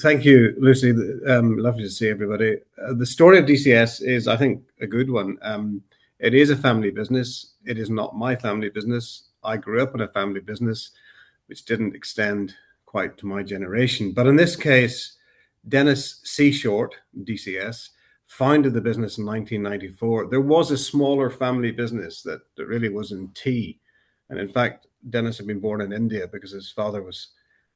Thank you, Lucy. Lovely to see everybody. The story of DCS is, I think, a good one. It is a family business. It is not my family business. I grew up in a family business, which didn't extend quite to my generation. But in this case, Dennis C. Short, DCS, founded the business in 1994. There was a smaller family business that really was in tea. And in fact, Dennis had been born in India because his father was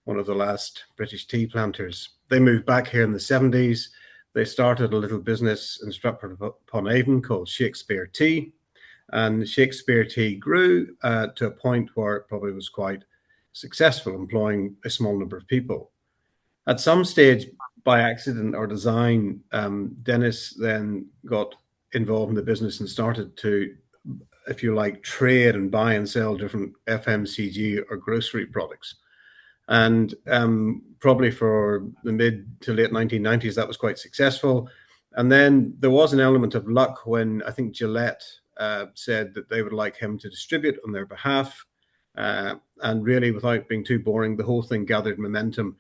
one of the last British tea planters. They moved back here in the 70s. They started a little business in Stratford-upon-Avon called Shakespeare Tea. And Shakespeare Tea grew to a point where it probably was quite successful, employing a small number of people. At some stage, by accident or design, Dennis then got involved in the business and started to, if you like, trade and buy and sell different FMCG or grocery products. And probably for the mid to late 1990s, that was quite successful. And then there was an element of luck when I think Gillette said that they would like him to distribute on their behalf. And really, without being too boring, the whole thing gathered momentum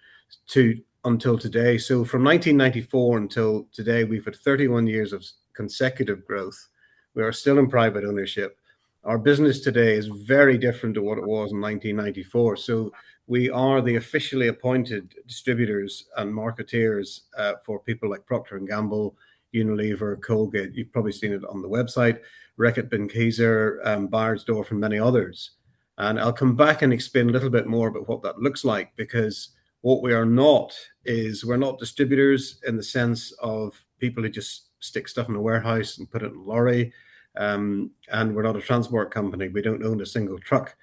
until today. So from 1994 until today, we've had 31 years of consecutive growth. We are still in private ownership. Our business today is very different to what it was in 1994. So we are the officially appointed distributors and marketeers for people like Procter & Gamble, Unilever, Colgate. You've probably seen it on the website, Reckitt Benckiser, Beiersdorf, and many others. And I'll come back and explain a little bit more about what that looks like, because what we are not is we're not distributors in the sense of people who just stick stuff in a warehouse and put it in a lorry. And we're not a transport company. We don't own a single truck.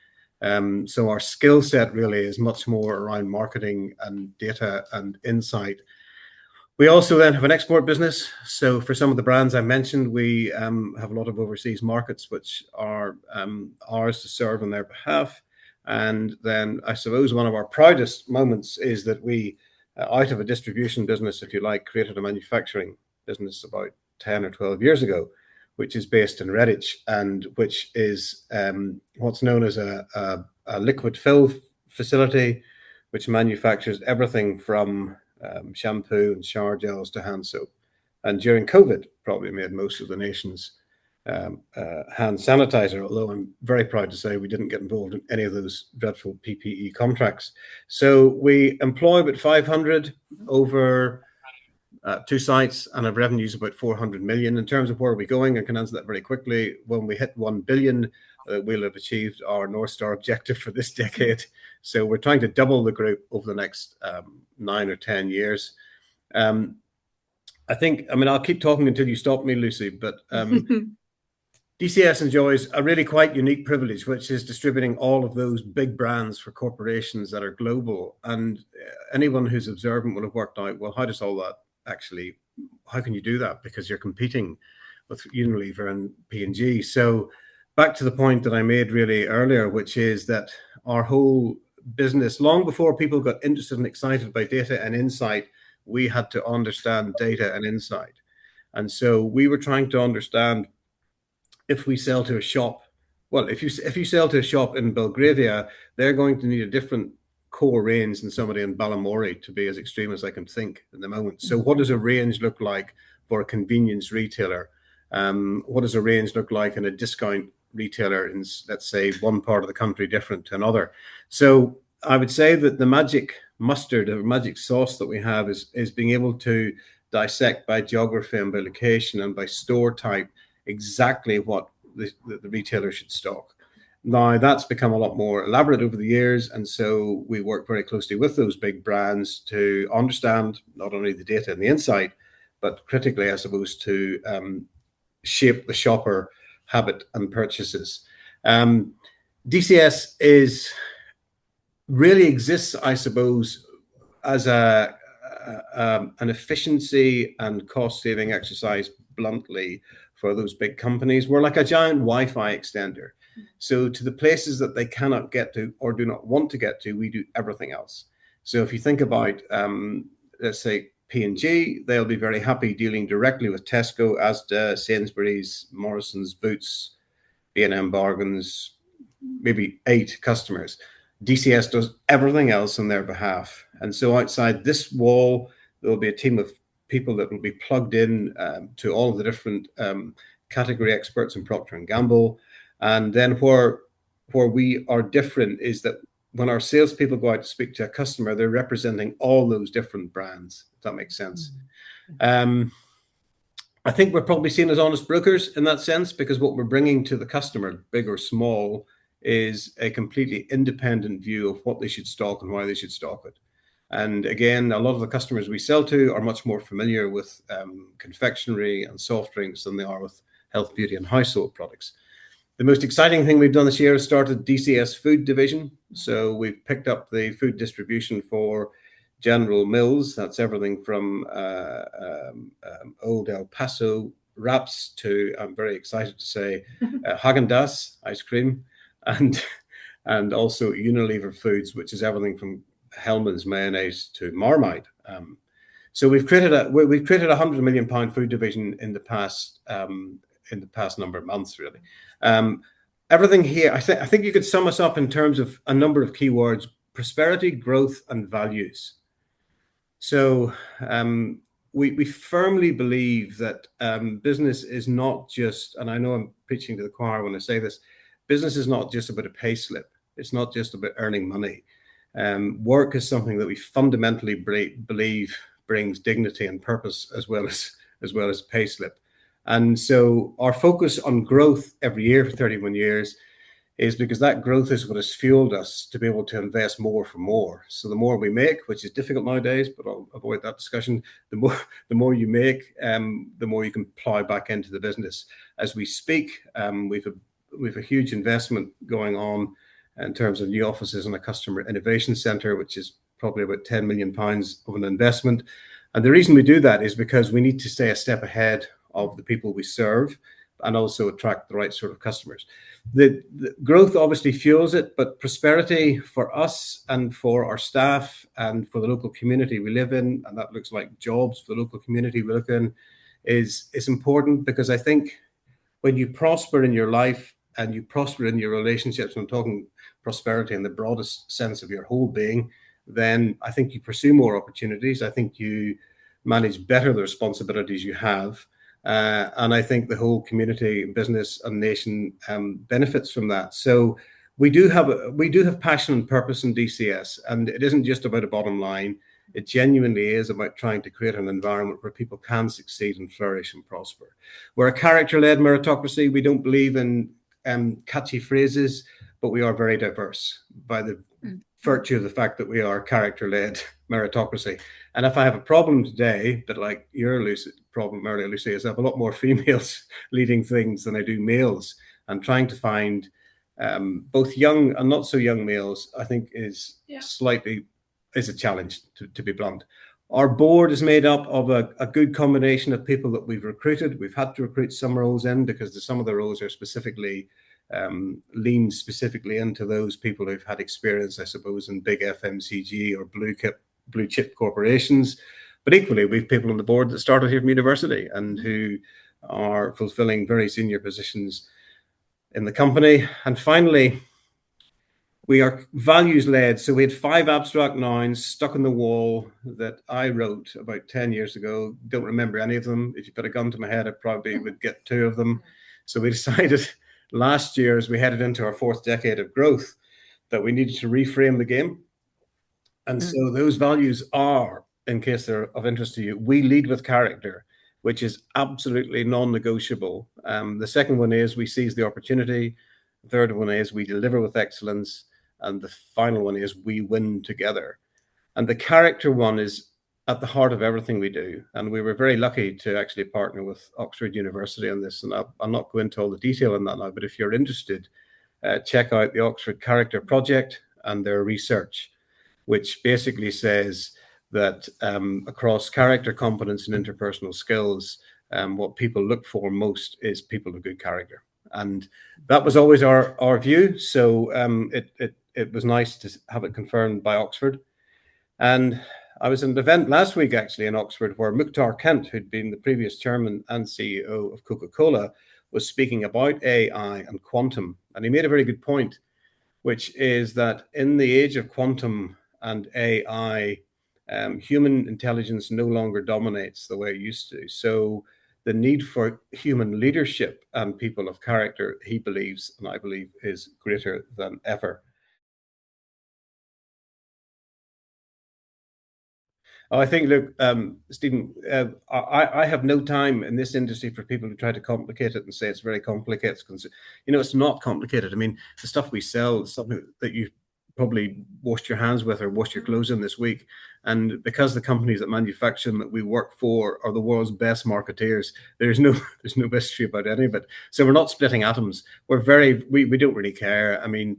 So our skill set really is much more around marketing and data and insight. We also then have an export business. So for some of the brands I mentioned, we have a lot of overseas markets, which are ours to serve on their behalf. And then I suppose one of our proudest moments is that we, out of a distribution business, if you like, created a manufacturing business about 10 or 12 years ago, which is based in Redditch, and which is what's known as a liquid fill facility, which manufactures everything from shampoo and shower gels to hand soap. And during COVID, probably made most of the nation's hand sanitizer, although I'm very proud to say we didn't get involved in any of those dreadful PPE contracts. So we employ about 500 over 2 sites and have revenues about 400 million. In terms of where are we going, I can answer that very quickly. When we hit 1 billion, we'll have achieved our North Star objective for this decade. So we're trying to double the group over the next 9 or 10 years. I think, I mean, I'll keep talking until you stop me, Lucy, but DCS enjoys a really quite unique privilege, which is distributing all of those big brands for corporations that are global. And anyone who's observant will have worked out, well, how does all that actually, how can you do that? Because you're competing with Unilever and P&G. So back to the point that I made really earlier, which is that our whole business, long before people got interested and excited by data and insight, we had to understand data and insight. And so we were trying to understand, if we sell to a shop, well, if you sell to a shop in Belgravia, they're going to need a different core range than somebody in Balamory, to be as extreme as I can think at the moment. So what does a range look like for a convenience retailer? What does a range look like in a discount retailer in, let's say, one part of the country different to another? So I would say that the magic mustard or magic sauce that we have is being able to dissect by geography and by location and by store type exactly what the retailer should stock. Now, that's become a lot more elaborate over the years, and so we work very closely with those big brands to understand not only the data and the insight, but critically, I suppose, to shape the shopper habit and purchases. DCS really exists, I suppose, as an efficiency and cost-saving exercise, bluntly, for those big companies. We're like a giant Wi-Fi extender. So to the places that they cannot get to or do not want to get to, we do everything else. So if you think about, let's say, P&G, they'll be very happy dealing directly with Tesco, Asda, Sainsbury's, Morrison's, Boots, B&M Bargains, maybe 8 customers. DCS does everything else on their behalf. And so outside this wall, there will be a team of people that will be plugged in to all of the different category experts in Procter & Gamble. And then where we are different is that when our salespeople go out to speak to a customer, they're representing all those different brands, if that makes sense. I think we're probably seen as honest brokers in that sense, because what we're bringing to the customer, big or small, is a completely independent view of what they should stock and why they should stock it. And again, a lot of the customers we sell to are much more familiar with confectionery and soft drinks than they are with health, beauty, and household products. The most exciting thing we've done this year is started DCS Food Division. So we've picked up the food distribution for General Mills. That's everything from old El Paso wraps to, I'm very excited to say, Häagen-Dazs ice cream, and also Unilever Foods, which is everything from Hellmann's mayonnaise to Marmite. So we've created a £100 million food division in the past number of months, really. Everything here, I think you could sum us up in terms of a number of keywords: prosperity, growth, and values. So we firmly believe that business is not just, and I know I'm preaching to the choir when I say this, business is not just about a pay slip. It's not just about earning money. Work is something that we fundamentally believe brings dignity and purpose as well as pay slip. And so our focus on growth every year for 31 years is because that growth is what has fueled us to be able to invest more for more. So the more we make, which is difficult nowadays, but I'll avoid that discussion, the more you make, the more you can plow back into the business. As we speak, we've a huge investment going on in terms of new offices and a customer innovation centre, which is probably about £10 million of an investment. And the reason we do that is because we need to stay a step ahead of the people we serve and also attract the right sort of customers. The growth obviously fuels it, but prosperity for us and for our staff and for the local community we live in, and that looks like jobs for the local community we live in, is important, because I think when you prosper in your life and you prosper in your relationships, I'm talking prosperity in the broadest sense of your whole being, then I think you pursue more opportunities. I think you manage better the responsibilities you have. And I think the whole community, business, and nation benefits from that. So we do have passion and purpose in DCS, and it isn't just about a bottom line. It genuinely is about trying to create an environment where people can succeed and flourish and prosper. We're a character-led meritocracy. We don't believe in catchy phrases, but we are very diverse by the virtue of the fact that we are character-led meritocracy. And if I have a problem today, but like your problem earlier, Lucy, is I have a lot more females leading things than I do males. And trying to find both young and not so young males, I think is a challenge, to be blunt. Our board is made up of a good combination of people that we've recruited. We've had to recruit some roles in because some of the roles are specifically lean specifically into those people who've had experience, I suppose, in big FMCG or blue chip corporations. But equally, we've people on the board that started here from university and who are fulfilling very senior positions in the company. And finally, we are values-led. So we had 5 abstract nouns stuck on the wall that I wrote about 10 years ago. Don't remember any of them. If you put a gun to my head, I probably would get 2 of them. So we decided last year, as we headed into our 4th decade of growth, that we needed to reframe the game. And so those values are, in case they're of interest to you, we lead with character, which is absolutely non-negotiable. The second one is we seize the opportunity. The third one is we deliver with excellence. And the final one is we win together. And the character one is at the heart of everything we do. And we were very lucky to actually partner with Oxford University on this. And I'll not go into all the detail on that now, but if you're interested, check out the Oxford Character Project and their research, which basically says that across character, competence, and interpersonal skills, what people look for most is people of good character. And that was always our view. So it was nice to have it confirmed by Oxford. And I was at an event last week, actually, in Oxford, where Mukhtar Kent, who'd been the previous chairman and CEO of Coca-Cola, was speaking about AI and quantum. And he made a very good point. which is that in the age of quantum and AI, human intelligence no longer dominates the way it used to. So the need for human leadership and people of character, he believes, and I believe, is greater than ever. Oh, I think, look, Stephen, I have no time in this industry for people who try to complicate it and say it's very complicated. It's not complicated. I mean, the stuff we sell is something that you probably washed your hands with or washed your clothes in this week. And because the companies that manufacture them that we work for are the world's best marketeers, there's no mystery about any of it. So we're not splitting atoms. We don't really care. I mean,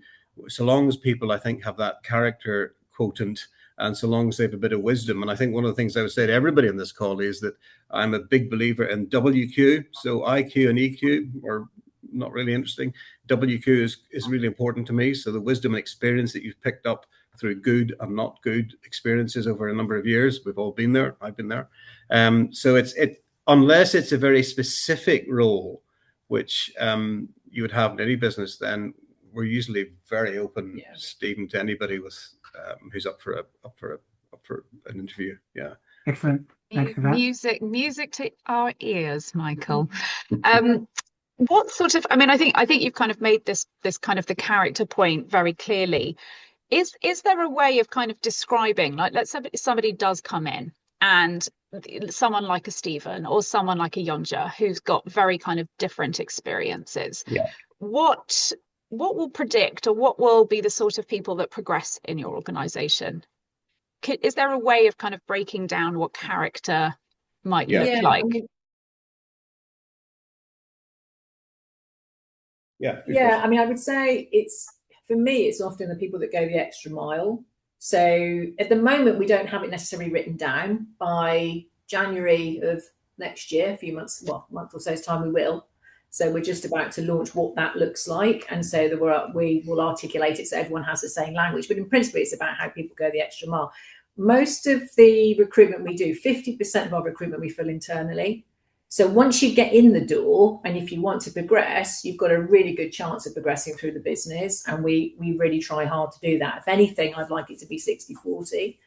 so long as people, I think, have that character quotient, and so long as they have a bit of wisdom. And I think one of the things I would say to everybody on this call is that I'm a big believer in WQ. So IQ and EQ are not really interesting. WQ is really important to me. So the wisdom and experience that you've picked up through good and not good experiences over a number of years. We've all been there. I've been there. So unless it's a very specific role, which you would have in any business, then we're usually very open, Stephen, to anybody with who's up for an interview. Yeah. Excellent. Thanks for that. Music to our ears, Michael. What sort of, I think you've kind of made this kind of the character point very clearly. Is there a way of kind of describing, like, let's say somebody does come in, and someone like a Stephen or someone like a Yonja who's got very kind of different experiences. Yeah. What will predict, or what will be the sort of people that progress in your organization? Is there a way of kind of breaking down what character might look like? I would say for me, it's often the people that go the extra mile. So at the moment, we don't have it necessarily written down. By January of next year, a month or so's time, we will. So we're just about to launch what that looks like. And so we will articulate it so everyone has the same language. But in principle, it's about how people go the extra mile. Most of the recruitment we do, 50% of our recruitment we fill internally. So once you get in the door, and if you want to progress, you've got a really good chance of progressing through the business. And we really try hard to do that. If anything, I'd like it to be 60-40.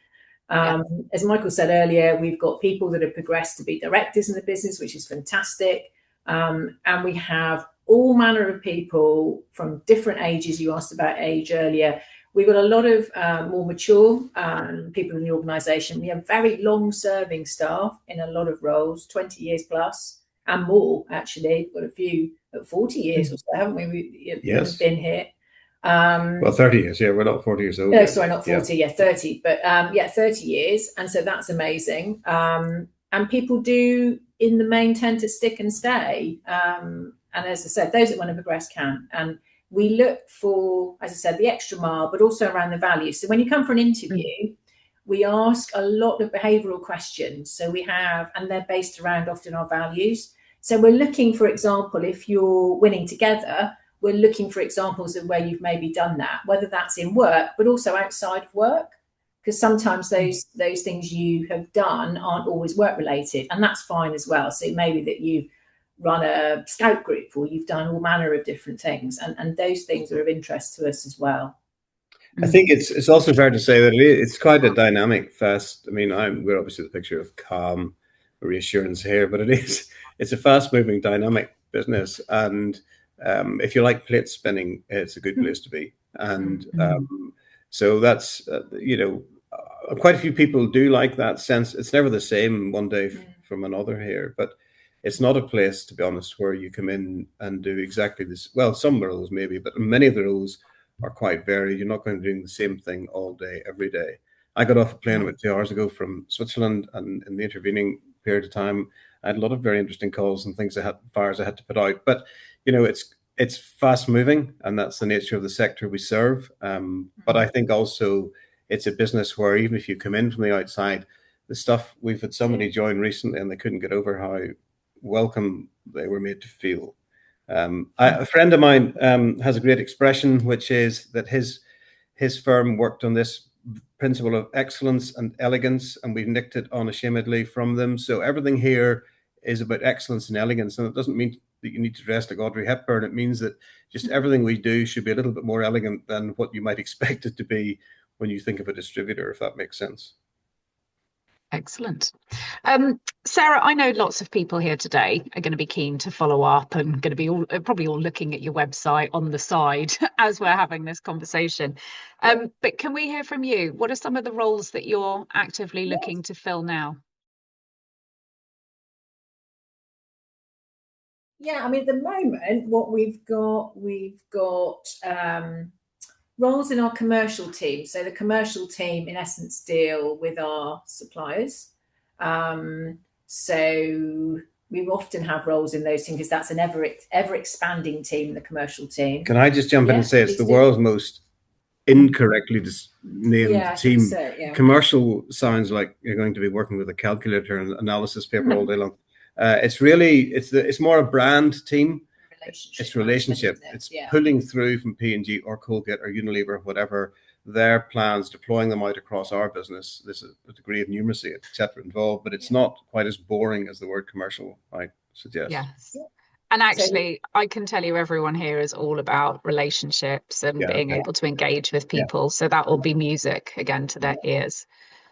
As Michael said earlier, we've got people that have progressed to be directors in the business, which is fantastic. And we have all manner of people from different ages. You asked about age earlier. We've got a lot of more mature people in the organisation. We have very long-serving staff in a lot of roles, 20 years plus and more, actually. We've got a few at 40 years or so, haven't we? Yes. Been here. 30 years, yeah. We're not 40 years old. No, sorry, not 40, 30. But 30 years. And so that's amazing. And people do, in the main, tend to stick and stay. And as I said, those that want to progress can. And we look for, as I said, the extra mile, but also around the values. So when you come for an interview, we ask a lot of behavioural questions. So we have, and they're based around often our values. So we're looking, for example, if you're winning together, we're looking for examples of where you've maybe done that, whether that's in work, but also outside of work. Because sometimes those things you have done aren't always work related, and that's fine as well. So maybe that you've run a scout group, or you've done all manner of different things, and those things are of interest to us as well. I think it's also fair to say that it's quite a dynamic fast. I mean, we're obviously the picture of calm reassurance here, but it's a fast moving dynamic business, and if you like plate spinning, it's a good place to be. And so that's quite a few people do like that sense. It's never the same one day from another here, but it's not a place, to be honest, where you come in and do exactly this. Well, some roles maybe, but many of the roles are quite varied. You're not going to be doing the same thing all day, every day. I got off a plane about 2 hours ago from Switzerland, and in the intervening period of time, I had a lot of very interesting calls and fires I had to put out. But it's fast moving, and that's the nature of the sector we serve. But I think also it's a business where even if you come in from the outside, the stuff, we've had somebody join recently and they couldn't get over how welcome they were made to feel. A friend of mine has a great expression, which is that his firm worked on this principle of excellence and elegance, and we've nicked it unashamedly from them. So everything here is about excellence and elegance, and it doesn't mean that you need to dress like Audrey Hepburn. It means that just everything we do should be a little bit more elegant than what you might expect it to be when you think of a distributor, if that makes sense. Excellent. Sarah, I know lots of people here today are going to be keen to follow up and going to be probably all looking at your website on the side as we're having this conversation. But can we hear from you? What are some of the roles that you're actively looking to fill now? Yeah, I mean, at the moment, what we've got roles in our commercial team. So the commercial team, in essence, deal with our suppliers. So we often have roles in those teams because that's an ever expanding team, the commercial team. Can I just jump in and say it's the world's most incorrectly named team? So, yeah. Commercial sounds like you're going to be working with a calculator and analysis paper all day long. It's more a brand team. It's relationship. It's pulling through from P&G or Colgate or Unilever, whatever, their plans, deploying them out across our business. There's a degree of numeracy, etc. involved, but it's not quite as boring as the word commercial, I suggest. Yes. And actually, I can tell you everyone here is all about relationships and being able to engage with people. So that will be music again to their ears.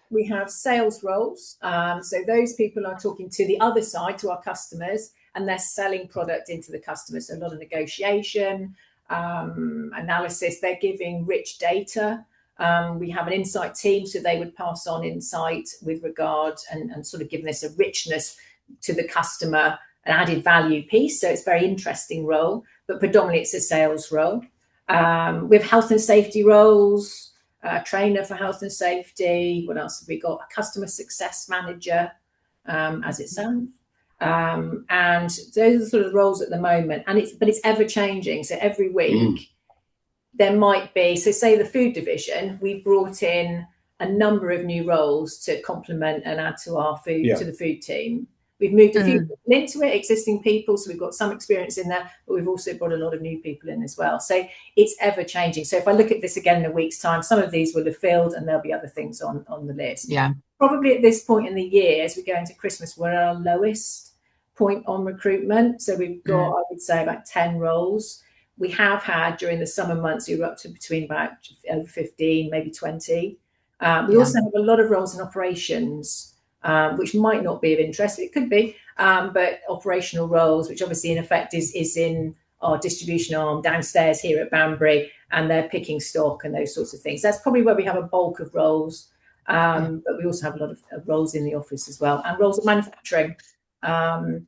We have sales roles. So those people are talking to the other side, to our customers, and they're selling product into the customers. So a lot of negotiation, analysis. They're giving rich data. We have an insight team, so they would pass on insight with regard and sort of giving this a richness to the customer, an added value piece. So it's a very interesting role, but predominantly it's a sales role. We have health and safety roles. Trainer for health and safety. What else have we got? A customer success manager, as it sounds. And those are sort of roles at the moment. And it's ever changing. So every week there might be, so say the food division, we've brought in a number of new roles to complement and add to our food, to the food team. We've moved a few people into it, existing people, so we've got some experience in there, but we've also brought a lot of new people in as well. So it's ever changing. So if I look at this again in a week's time, some of these will have filled and there'll be other things on the list. Yeah. Probably at this point in the year, as we go into Christmas, we're at our lowest point on recruitment. So we've got, I would say, about 10 roles. We have had during the summer months, we were up to between about over 15, maybe 20. We also have a lot of roles in operations, which might not be of interest, but it could be, but operational roles, which obviously in effect is in our distribution arm downstairs here at Banbury, and they're picking stock and those sorts of things. That's probably where we have a bulk of roles, but we also have a lot of roles in the office as well, and roles of manufacturing.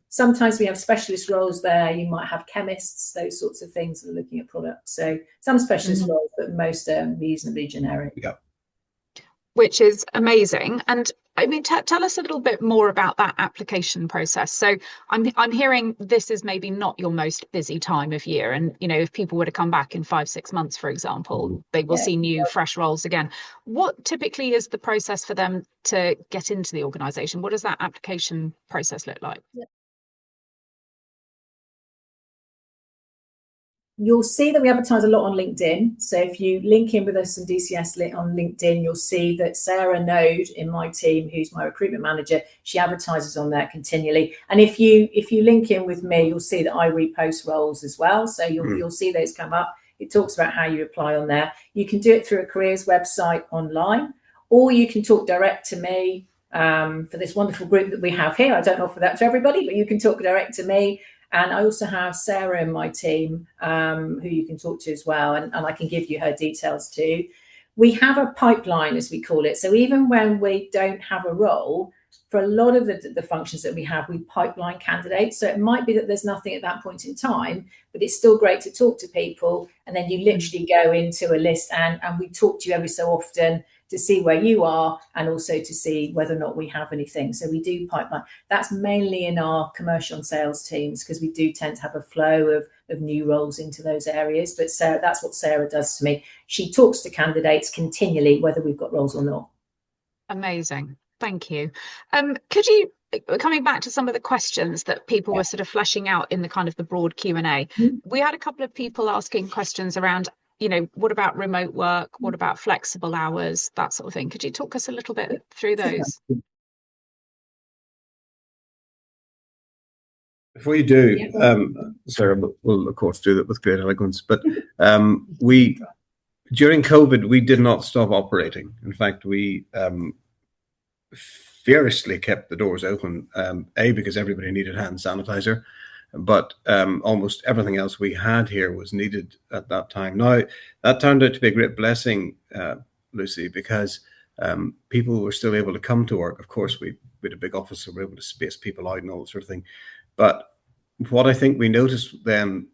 Sometimes we have specialist roles there. You might have chemists, those sorts of things that are looking at products. So some specialist roles, but most are reasonably generic. Yeah. Which is amazing. And I mean, tell us a little bit more about that application process. So I'm hearing this is maybe not your most busy time of year. And, you know, if people were to come back in 5-6 months, for example, they will see new, fresh roles again. What typically is the process for them to get into the organisation? What does that application process look like? You'll see that we advertise a lot on LinkedIn. So if you link in with us on DCS on LinkedIn, you'll see that Sarah Node in my team, who's my recruitment manager, she advertises on there continually. And if you link in with me, you'll see that I repost roles as well. So you'll see those come up. It talks about how you apply on there. You can do it through a careers website online, or you can talk direct to me for this wonderful group that we have here. I don't offer that to everybody, but you can talk direct to me. And I also have Sarah in my team who you can talk to as well. And I can give you her details too. We have a pipeline, as we call it. So even when we don't have a role, for a lot of the functions that we have, we pipeline candidates. So it might be that there's nothing at that point in time, but it's still great to talk to people. And then you literally go into a list and we talk to you every so often to see where you are and also to see whether or not we have anything. So we do pipeline. That's mainly in our commercial and sales teams because we do tend to have a flow of new roles into those areas. But Sarah, that's what Sarah does to me. She talks to candidates continually, whether we've got roles or not. Amazing. Thank you. Could you, coming back to some of the questions that people were sort of fleshing out in the kind of the broad Q&A, we had a couple of people asking questions around, you know, what about remote work? What about flexible hours? That sort of thing. Could you talk us a little bit through those? Before you do, Yeah. Sarah will of course do that with great eloquence, but we, during COVID, we did not stop operating. In fact, we fiercely kept the doors open, because everybody needed hand sanitizer, but almost everything else we had here was needed at that time. Now, that turned out to be a great blessing, Lucy, because people were still able to come to work. Of course, we had a big office, so we were able to space people out and all that sort of thing. But what I think we noticed then,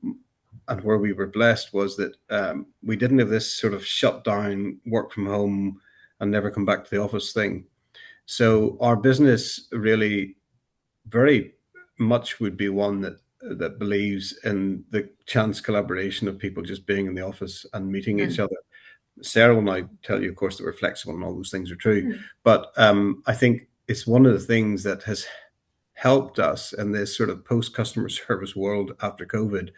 and where we were blessed, was that we didn't have this sort of shut down, work from home and never come back to the office thing. So our business really very much would be one that believes in the chance collaboration of people just being in the office and meeting each other. Sarah will now tell you, of course, that we're flexible and all those things are true. But I think it's one of the things that has helped us in this sort of post-customer service world after COVID,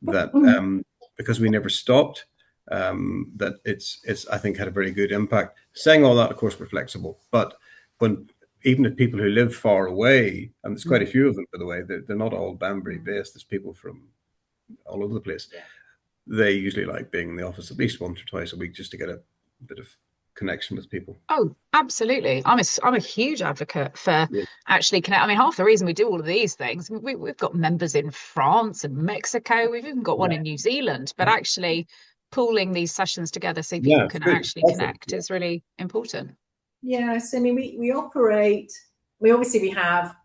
that because we never stopped, that it's I think had a very good impact. Saying all that, of course, we're flexible, but when even if people who live far away, and there's quite a few of them, by the way, they're not all Banbury based, there's people from all over the place. They usually like being in the office at least once or twice a week just to get a bit of connection with people. Oh, absolutely. I'm a huge advocate for actually connect. I mean, half the reason we do all of these things, we've got members in France and Mexico, we've even got one in New Zealand, but actually pooling these sessions together so people can actually connect is really important. Yes, I mean, we operate, we have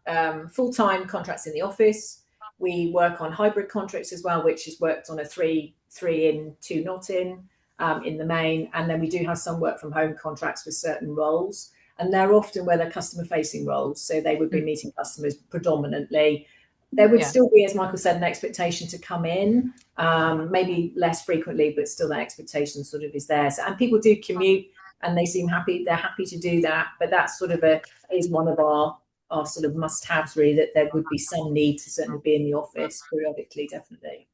full-time contracts in the office. We work on hybrid contracts as well, which is worked on a three in, 2 not in the main. And then we do have some work from home contracts for certain roles. And they're often where they're customer facing roles. So they would be meeting customers predominantly. There would still be, as Michael said, an expectation to come in, maybe less frequently, but still that expectation sort of is there. So, and people do commute and they seem happy. They're happy to do that. But that's sort of is one of our sort of must-haves, really, that there would be some need to certainly be in the office periodically, definitely.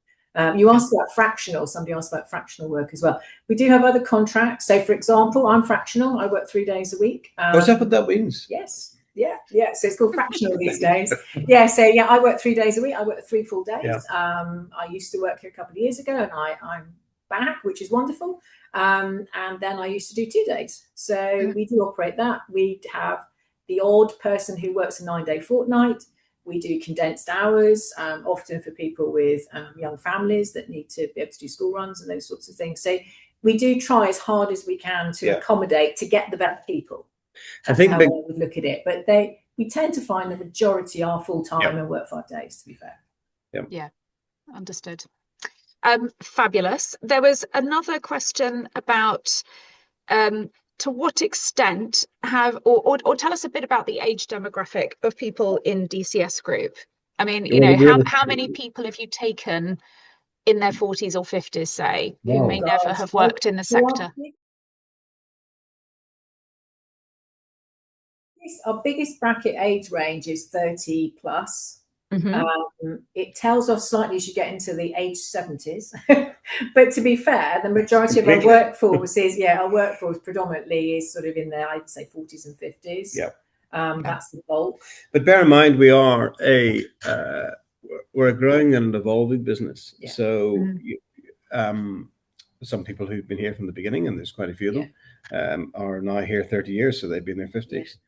You asked about fractional. Somebody asked about fractional work as well. We do have other contracts. So, for example, I'm fractional. I work 3 days a week. What's that? What that means? Yes. Yeah. So it's called fractional these days. So I work 3 days a week. I work 3 full days. I used to work here a couple of years ago, and I'm back, which is wonderful. And then I used to do 2 days. So we do operate that. We have the odd person who works a 9-day fortnight. We do condensed hours, often for people with young families that need to be able to do school runs and those sorts of things. So we do try as hard as we can to accommodate, to get the best people. I think how we would look at it. But we tend to find the majority are full-time and work 5 days, to be fair. Yeah, understood. Fabulous. There was another question about to what extent have or tell us a bit about the age demographic of people in DCS Group. I mean, how many people have you taken in their 40s or 50s, say, who may never have worked in the sector? Our biggest bracket age range is 30 plus. It tells off slightly as you get into the age 70s. But to be fair, the majority of our workforce predominantly is sort of in the, I'd say, 40s and 50s. That's the bulk. But bear in mind, we're a growing and evolving business. So some people who've been here from the beginning, and there's quite a few of them, are now here 30 years, so they've been in their 50s.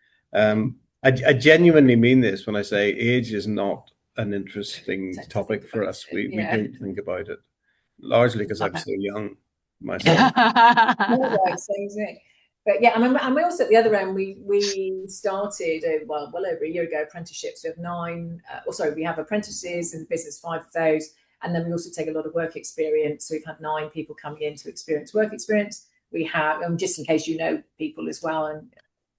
I genuinely mean this when I say age is not an interesting topic for us. We don't think about it, largely because I'm so young myself. But and we also at the other end, we started well over a year ago apprenticeships. We have we have apprentices in the business, 5 of those, and then we also take a lot of work experience. So we've had 9 people coming in to experience work experience. We have, just in case you know people as well, and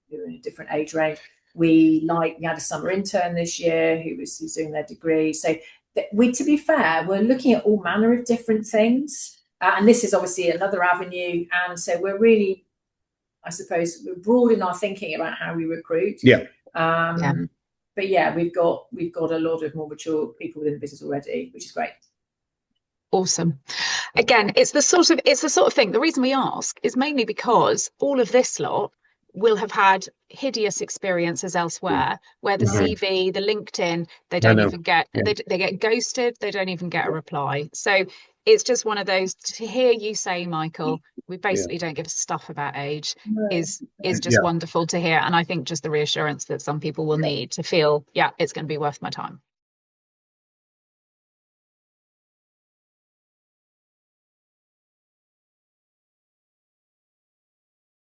you're in a different age range. We had a summer intern this year who's doing their degree. So to be fair, we're looking at all manner of different things. And this is obviously another avenue. And so we're really, I suppose, we're broad in our thinking about how we recruit. But we've got a lot of more mature people within the business already, which is great. Awesome. Again, it's the sort of thing. The reason we ask is mainly because all of this lot will have had hideous experiences elsewhere where the CV, the LinkedIn, they don't even get, they get ghosted, they don't even get a reply. So it's just one of those, to hear you say, Michael, we basically don't give a stuff about age, is just wonderful to hear. And I think just the reassurance that some people will need to feel, yeah, it's going to be worth my time.